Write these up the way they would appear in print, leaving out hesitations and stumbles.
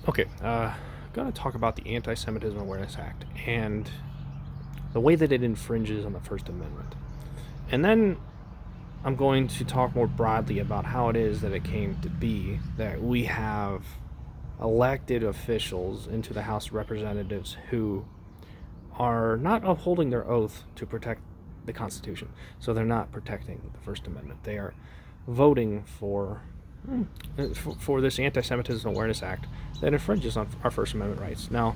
Okay, I'm going to talk about the Anti-Semitism Awareness Act and the way that it infringes on the First Amendment. And then I'm going to talk more broadly about how it is that it came to be that we have elected officials into the House of Representatives who are not upholding their oath to protect the Constitution. So they're not protecting the First Amendment. They are voting for this Anti-Semitism Awareness Act that infringes on our First Amendment rights. Now,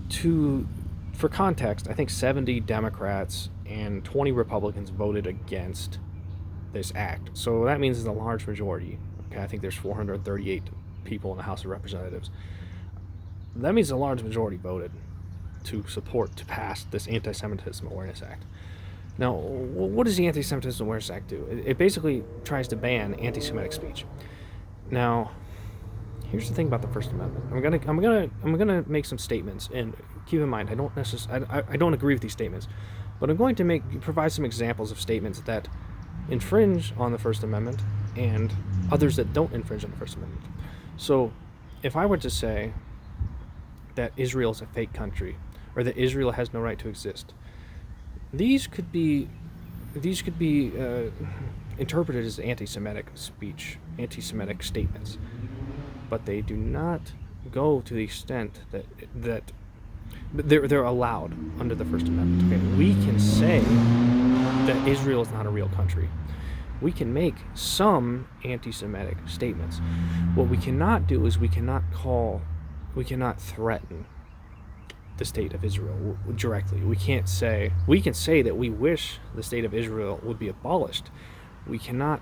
to for context, I think 70 Democrats and 20 Republicans voted against this act. So that means it's a large majority. Okay, I think there's 438 people in the House of Representatives. That means a large majority voted to pass this Anti-Semitism Awareness Act. Now, what does the Anti-Semitism Awareness Act do? It basically tries to ban anti-Semitic speech. Now, here's the thing about the First Amendment. I'm gonna make some statements, and keep in mind, I don't agree with these statements, but I'm going to provide some examples of statements that infringe on the First Amendment and others that don't infringe on the First Amendment. So, if I were to say that Israel is a fake country, or that Israel has no right to exist, these could be interpreted as anti-Semitic speech, anti-Semitic statements, but they do not go to the extent that they're allowed under the First Amendment. Okay, we can say that Israel is not a real country. We can make some anti-Semitic statements. What we cannot do is we cannot threaten the state of Israel directly. We can say that we wish the state of Israel would be abolished. We cannot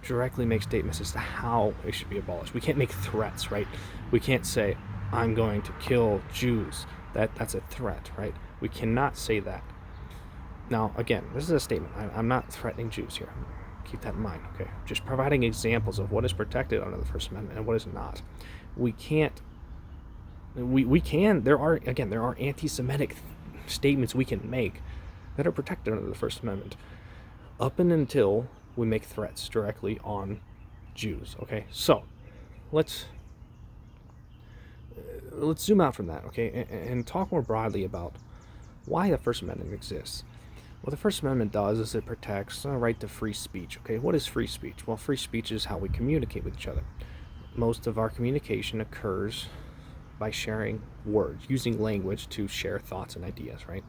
directly make statements as to how it should be abolished. We can't make threats, right? We can't say, I'm going to kill Jews. That's a threat, right? We cannot say that. Now, again, this is a statement. I'm not threatening Jews here. Keep that in mind, okay? Just providing examples of what is protected under the First Amendment and what is not. We can't. There are anti-Semitic statements we can make that are protected under the First Amendment, up and until we make threats directly on Jews. Okay, so let's zoom out from that, okay, and talk more broadly about why the First Amendment exists. What the First Amendment does is it protects the right to free speech. Okay, what is free speech? Well, free speech is how we communicate with each other. Most of our communication occurs by sharing words, using language to share thoughts and ideas, right?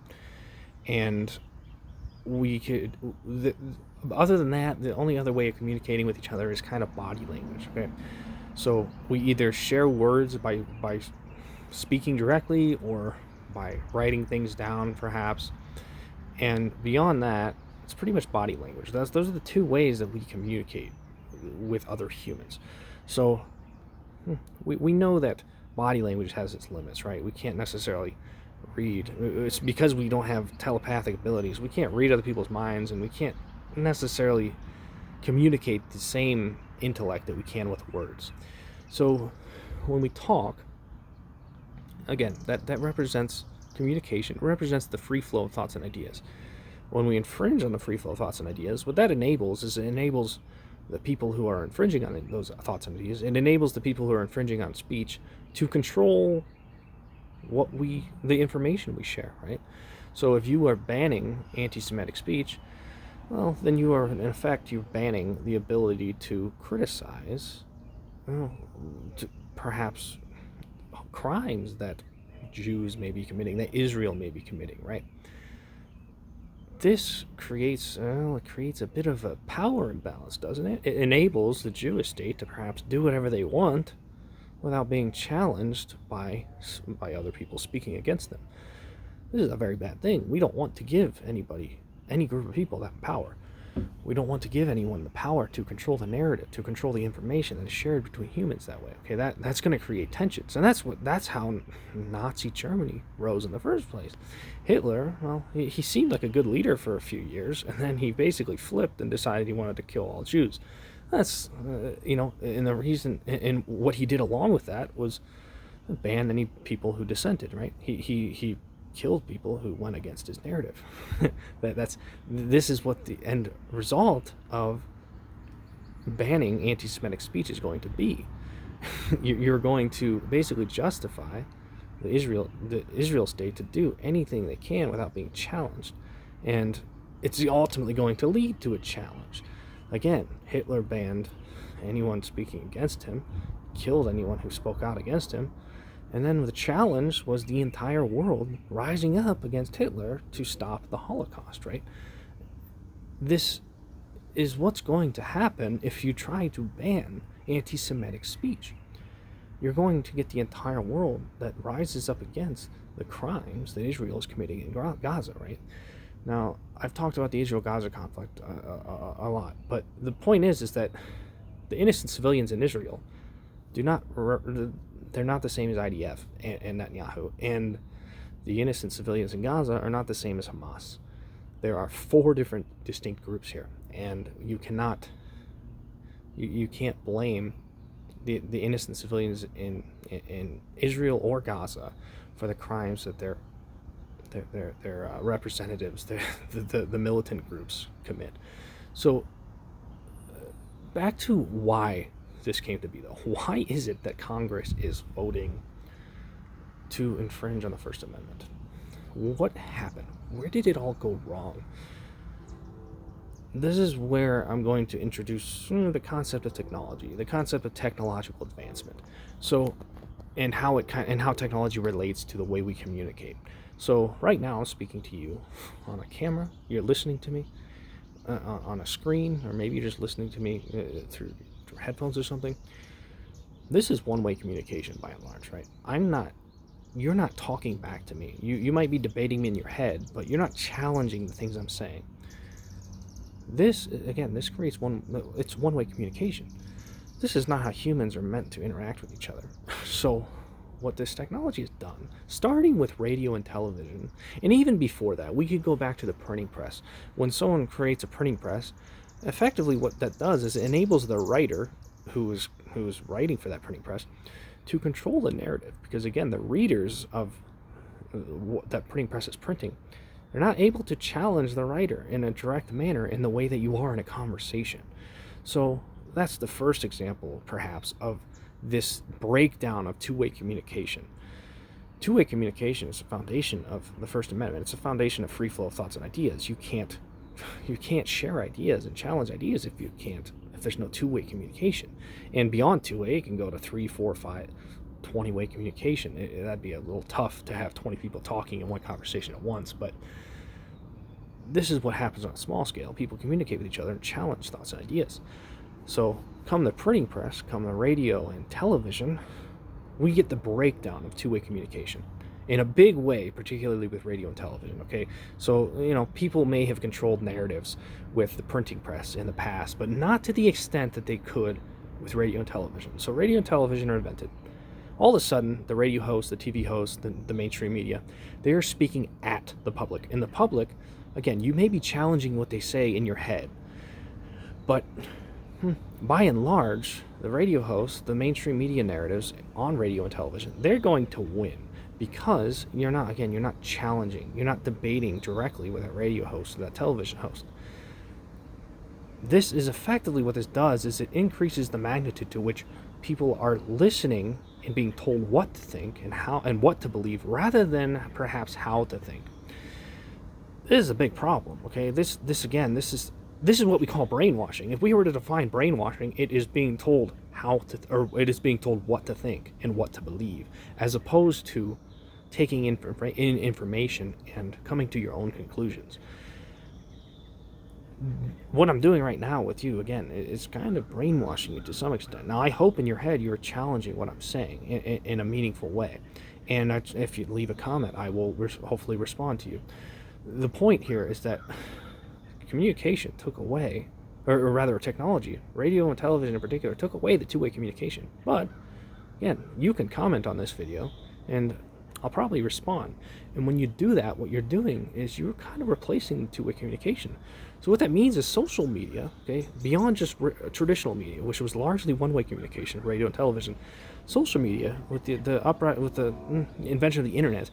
And other than that, the only other way of communicating with each other is kind of body language, okay? So we either share words by speaking directly or by writing things down, perhaps. And beyond that, it's pretty much body language. Those are the two ways that we communicate with other humans. So we know that body language has its limits, right? We can't necessarily read. It's because we don't have telepathic abilities. We can't read other people's minds, and we can't necessarily communicate the same intellect that we can with words. So when we talk, again, that represents communication. It represents the free flow of thoughts and ideas. When we infringe on the free flow of thoughts and ideas, what that enables is it enables the people who are infringing on those thoughts and ideas. It enables the people who are infringing on speech to control the information we share, right? So if you are banning anti-Semitic speech, well, then you are, in effect, you're banning the ability to criticize, perhaps crimes that Jews may be committing, that Israel may be committing, right? This creates a bit of a power imbalance, doesn't it? It enables the Jewish state to perhaps do whatever they want without being challenged by other people speaking against them. This is a very bad thing. We don't want to give any group of people that power. We don't want to give anyone the power to control the narrative, to control the information that is shared between humans that way. Okay, that's going to create tensions, and that's how Nazi Germany rose in the first place. Hitler, well, he seemed like a good leader for a few years, and then he basically flipped and decided he wanted to kill all Jews. That's and the reason, and what he did along with that was ban any people who dissented. Right? He killed people who went against his narrative. This is what the end result of banning anti-Semitic speech is going to be. you're going to basically justify the Israel state to do anything they can without being challenged, and it's ultimately going to lead to a challenge. Again, Hitler banned anyone speaking against him, killed anyone who spoke out against him, and then the challenge was the entire world rising up against Hitler to stop the Holocaust, right? This is what's going to happen if you try to ban anti-Semitic speech. You're going to get the entire world that rises up against the crimes that Israel is committing in Gaza, right? Now, I've talked about the Israel-Gaza conflict a lot, but the point is that the innocent civilians in Israel they're not the same as IDF and Netanyahu, and the innocent civilians in Gaza are not the same as Hamas. There are 4 different distinct groups here, and you can't blame the innocent civilians in Israel or Gaza for the crimes that their representatives, the militant groups, commit. So back to why this came to be, though. Why is it that Congress is voting to infringe on the First Amendment? What happened? Where did it all go wrong? This is where I'm going to introduce the concept of technology, the concept of technological advancement. So, and how technology relates to the way we communicate. So right now I'm speaking to you on a camera. You're listening to me on a screen, or maybe you're just listening to me through headphones or something. This is one-way communication by and large, right? You're not talking back to me. You might be debating me in your head, but you're not challenging the things I'm saying. This creates it's one-way communication. This is not how humans are meant to interact with each other. So what this technology has done, starting with radio and television, and even before that, we could go back to the printing press. When someone creates a printing press, effectively what that does is it enables the writer who's writing for that printing press to control the narrative, because again, the readers of what that printing press is printing, they're not able to challenge the writer in a direct manner in the way that you are in a conversation. So that's the first example, perhaps, of this breakdown of two-way communication. Two-way communication is the foundation of the First Amendment. It's a foundation of free flow of thoughts and ideas. You can't share ideas and challenge ideas if there's no two-way communication. And beyond two-way, it can go to 3, 4, 5, 20-way communication. That'd be a little tough to have 20 people talking in one conversation at once, but this is what happens on a small scale. People communicate with each other and challenge thoughts and ideas. So come the printing press, come the radio and television, we get the breakdown of two-way communication in a big way, particularly with radio and television, okay? So, people may have controlled narratives with the printing press in the past, but not to the extent that they could with radio and television. So radio and television are invented. All of a sudden, the radio host, the TV host, the mainstream media, they are speaking at the public. And the public, again, you may be challenging what they say in your head, but by and large, the radio hosts, the mainstream media narratives on radio and television, they're going to win, because you're not challenging, you're not debating directly with that radio host or that television host. This is effectively what this does, is it increases the magnitude to which people are listening and being told what to think and how and what to believe, rather than perhaps how to think. This is a big problem, okay? This is what we call brainwashing. If we were to define brainwashing, it is being told it is being told what to think and what to believe, as opposed to taking in information and coming to your own conclusions. What I'm doing right now with you, again, is kind of brainwashing you to some extent. Now, I hope in your head you're challenging what I'm saying in a meaningful way. And if you leave a comment, I will hopefully respond to you. The point here is that communication took away, or rather technology, radio and television in particular, took away the two-way communication. But, again, you can comment on this video, and I'll probably respond. And when you do that, what you're doing is you're kind of replacing the two-way communication. So what that means is social media, okay, beyond just traditional media, which was largely one-way communication, radio and television, social media, with the invention of the internet,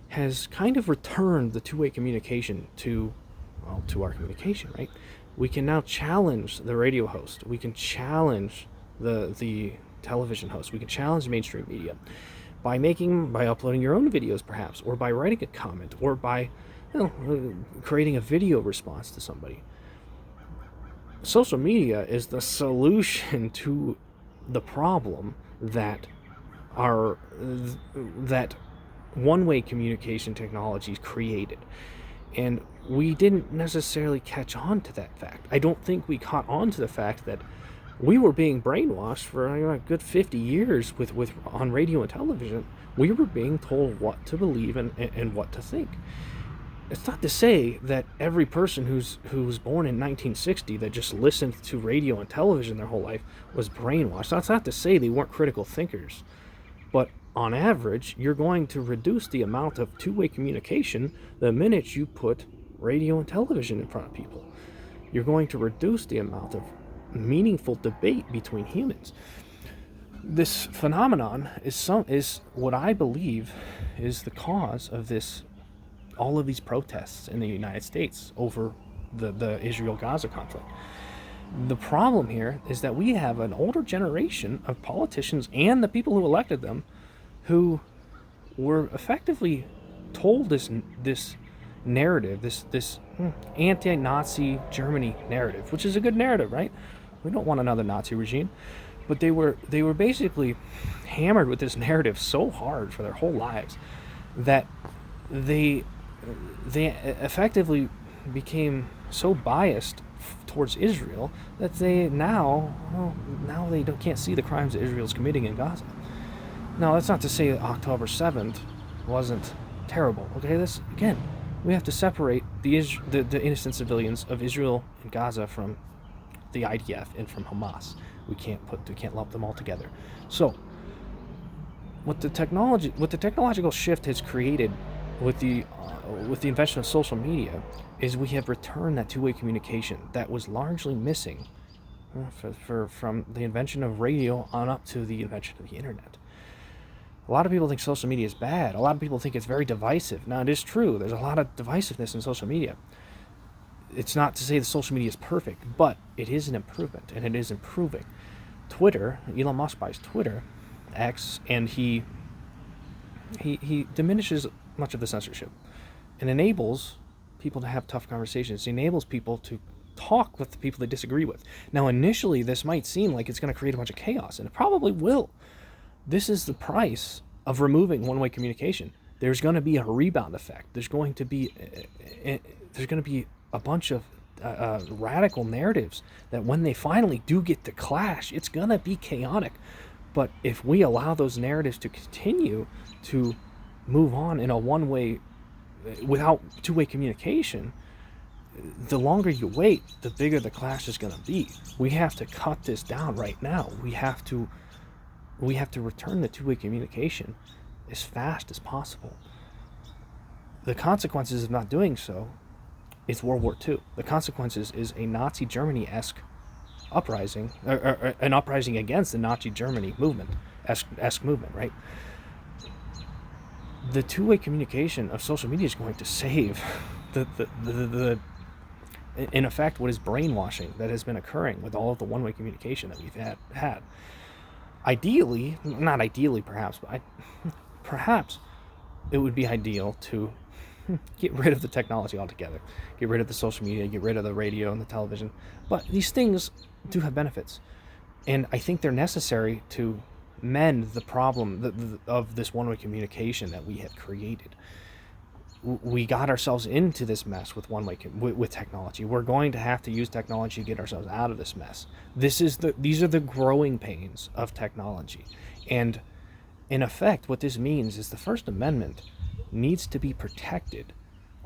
has kind of returned the two-way communication to our communication, right? We can now challenge the radio host. We can challenge the television hosts. We can challenge mainstream media by uploading your own videos, perhaps, or by writing a comment, or by creating a video response to somebody. Social media is the solution to the problem that one-way communication technologies created. And we didn't necessarily catch on to that fact. I don't think we caught on to the fact that we were being brainwashed for a good 50 years with on radio and television. We were being told what to believe and what to think. It's not to say that every person who was born in 1960 that just listened to radio and television their whole life was brainwashed. That's not to say they weren't critical thinkers. But on average, you're going to reduce the amount of two-way communication the minute you put radio and television in front of people. You're going to reduce the amount of meaningful debate between humans. This phenomenon is what I believe is the cause of all of these protests in the United States over the Israel-Gaza conflict. The problem here is that we have an older generation of politicians and the people who elected them who were effectively told this narrative, this anti-Nazi Germany narrative, which is a good narrative, right? We don't want another Nazi regime. But they were basically hammered with this narrative so hard for their whole lives that they effectively became so biased towards Israel that they now they can't see the crimes that Israel's committing in Gaza. Now, that's not to say that October 7th wasn't terrible. Okay, we have to separate the innocent civilians of Israel and Gaza from the IDF and from Hamas. We can't lump them all together. So, what the technological shift has created with the invention of social media is we have returned that two-way communication that was largely missing from the invention of radio on up to the invention of the internet. A lot of people think social media is bad. A lot of people think it's very divisive. Now, it is true. There's a lot of divisiveness in social media. It's not to say that social media is perfect, but it is an improvement, and it is improving. Twitter, Elon Musk buys Twitter, X, and he diminishes much of the censorship and enables people to have tough conversations. He enables people to talk with the people they disagree with. Now, initially, this might seem like it's going to create a bunch of chaos, and it probably will. This is the price of removing one-way communication. There's going to be a rebound effect. There's going to be a bunch of radical narratives that when they finally do get to clash, it's going to be chaotic. But if we allow those narratives to continue to move on in a one-way, without two-way communication, the longer you wait, the bigger the clash is going to be. We have to cut this down right now. We have to return the two-way communication as fast as possible. The consequences of not doing so is World War II. The consequences is a Nazi Germany-esque uprising, or an uprising against the Nazi Germany esque movement, right? The two-way communication of social media is going to save in effect, what is brainwashing that has been occurring with all of the one-way communication that we've had. Ideally, not ideally perhaps, but perhaps it would be ideal to get rid of the technology altogether. Get rid of the social media, get rid of the radio and the television. But these things do have benefits. And I think they're necessary to mend the problem of this one-way communication that we have created. We got ourselves into this mess with with technology. We're going to have to use technology to get ourselves out of this mess. These are the growing pains of technology. And in effect, what this means is the First Amendment needs to be protected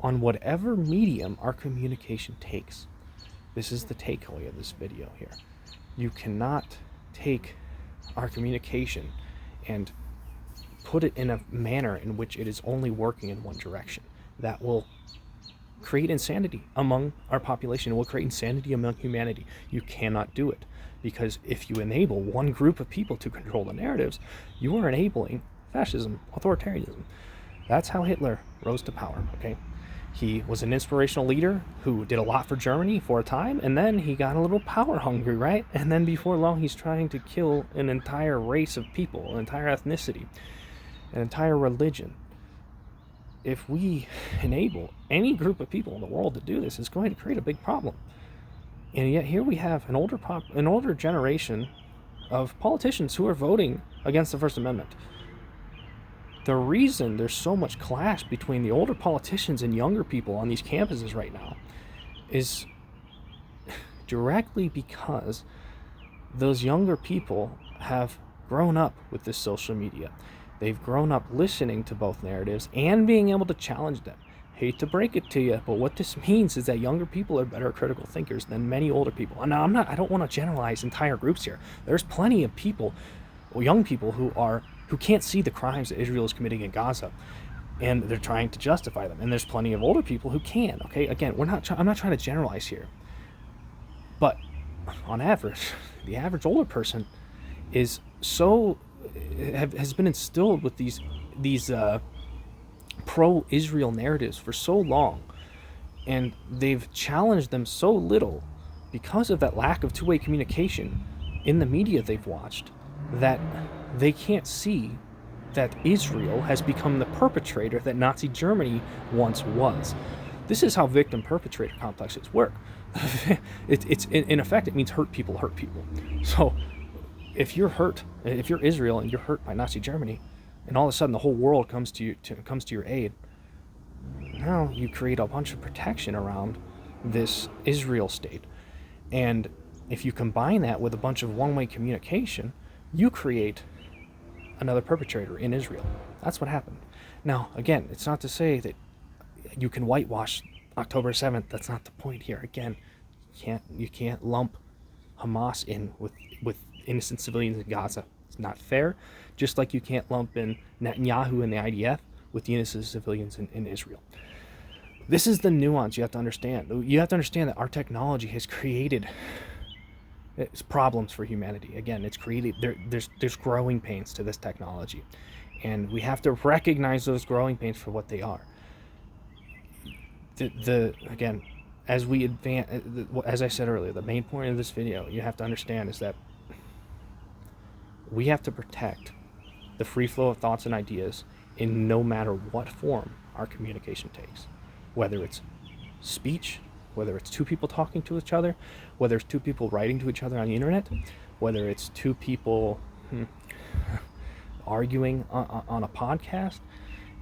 on whatever medium our communication takes. This is the takeaway of this video here. You cannot take our communication and put it in a manner in which it is only working in one direction. That will create insanity among our population. It will create insanity among humanity. You cannot do it, because if you enable one group of people to control the narratives, you are enabling fascism, authoritarianism. That's how Hitler rose to power, okay? He was an inspirational leader who did a lot for Germany for a time, and then he got a little power hungry, right? And then before long, he's trying to kill an entire race of people, an entire ethnicity, an entire religion. If we enable any group of people in the world to do this, it's going to create a big problem. And yet here we have an older generation of politicians who are voting against the First Amendment. The reason there's so much clash between the older politicians and younger people on these campuses right now is directly because those younger people have grown up with this social media. They've grown up listening to both narratives and being able to challenge them. Hate to break it to you, but what this means is that younger people are better critical thinkers than many older people. And now I don't want to generalize entire groups here. There's plenty of people, young people who can't see the crimes that Israel is committing in Gaza, and they're trying to justify them. And there's plenty of older people who can. Okay, again, I'm not trying to generalize here, but on average, the average older person is has been instilled with these pro-Israel narratives for so long, and they've challenged them so little because of that lack of two-way communication in the media they've watched, that they can't see that Israel has become the perpetrator that Nazi Germany once was. This is how victim-perpetrator complexes work. It's in effect, it means hurt people hurt people. So if you're Israel and you're hurt by Nazi Germany, and all of a sudden the whole world comes to your aid, now you create a bunch of protection around this Israel state. And if you combine that with a bunch of one-way communication, you create another perpetrator in Israel. That's what happened. Now, again, it's not to say that you can whitewash October 7th. That's not the point here. Again, you can't lump Hamas in with innocent civilians in Gaza. It's not fair. Just like you can't lump in Netanyahu and the IDF with the innocent civilians in Israel. This is the nuance you have to understand. You have to understand that our technology has created problems for humanity. Again, it's created there's growing pains to this technology, and we have to recognize those growing pains for what they are. Again, as we advance, as I said earlier, the main point of this video you have to understand is that we have to protect the free flow of thoughts and ideas in no matter what form our communication takes, whether it's speech, whether it's two people talking to each other, whether it's two people writing to each other on the internet, whether it's two people arguing on a podcast.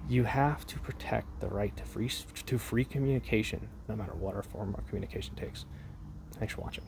You have to protect the right to free communication, no matter what our form of communication takes. Thanks for watching.